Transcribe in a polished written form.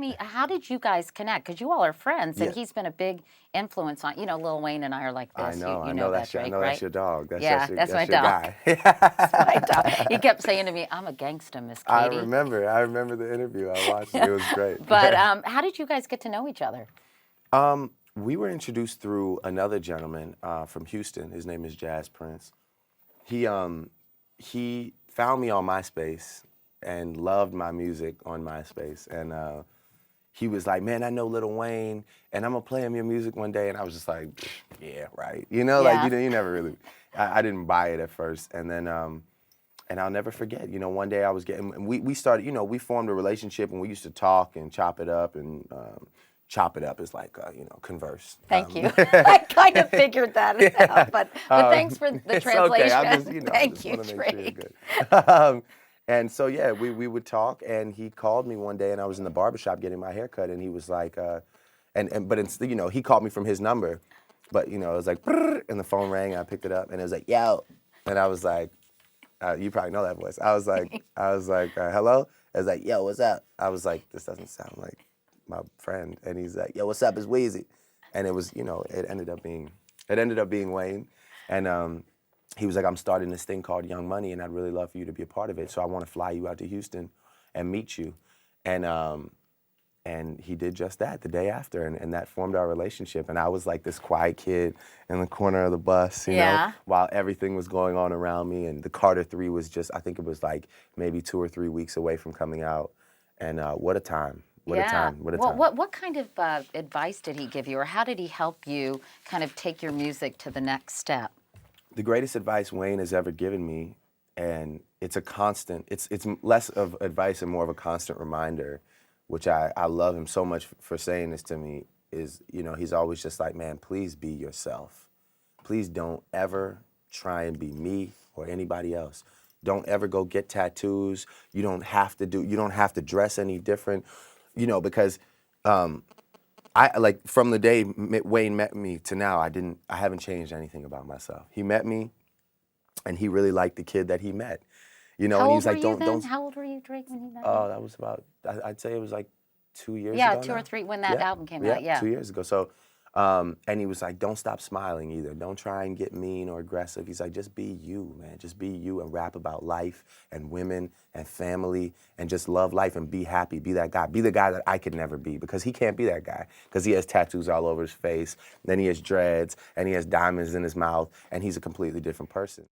me, how did you guys connect? Because you all are friends, and Yeah. he's been a big influence on, Lil Wayne and I are like this. I You know know that, that's your, I Drake, know right? that's your dog. That's my that's your dog. guy. That's my dog. He kept saying to me, I'm a gangsta, Miss I Katie. remember the interview. I watched it. It was great. But how did you guys get to know each other? We were introduced through another gentleman from Houston. His name is Jazz Prince. He found me on MySpace and loved my music on MySpace. And he was like, man, I know Lil Wayne, and I'm gonna play him your music one day. And I was just like, yeah, right. You never really, I didn't buy it at first. And then, and I'll never forget, one day I was getting, we started, we formed a relationship and we used to talk and chop it up, and chop it up is like, converse. Thank you. I kind of figured that out, but thanks for the translation. Okay. Thank you, Make sure Drake. you're good. And so, yeah, we would talk, and he called me one day, and I was in the barbershop getting my hair cut, and he was like, he called me from his number, but, it was like, and the phone rang, and I picked it up, and it was like, yo, and I was like, you probably know that voice. I was like, hello? I was like, yo, what's up? I was like, this doesn't sound like my friend, and he's like, yo, what's up? It's Weezy, and it was, it ended up being Wayne, and he was like, I'm starting this thing called Young Money, and I'd really love for you to be a part of it. So I want to fly you out to Houston and meet you. And he did just that the day after, and that formed our relationship. And I was like this quiet kid in the corner of the bus, you know, while everything was going on around me. And the Carter 3 was just, I think it was like maybe 2 or 3 weeks away from coming out. And what a time. What a time. What kind of advice did he give you, or how did he help you kind of take your music to the next step? The greatest advice Wayne has ever given me, and it's a constant, it's less of advice and more of a constant reminder, which I love him so much for saying this to me, is, he's always just like, man, please be yourself. Please don't ever try and be me or anybody else. Don't ever go get tattoos. You don't have to dress any different, because I like from the day Wayne met me to now, I haven't changed anything about myself. He met me, and he really liked the kid that he met, and How he's like, don't. How old were you, Drake, when you met Oh, me? that was about, I'd say it was like 2 years ago. Yeah, now. 2 or 3 when that album came out. Yeah, 2 years ago. So, and he was like, don't stop smiling either. Don't try and get mean or aggressive. He's like, just be you, man. Just be you and rap about life and women and family and just love life and be happy. Be that guy. Be the guy that I could never be, because he can't be that guy, because he has tattoos all over his face. Then he has dreads and he has diamonds in his mouth, and he's a completely different person.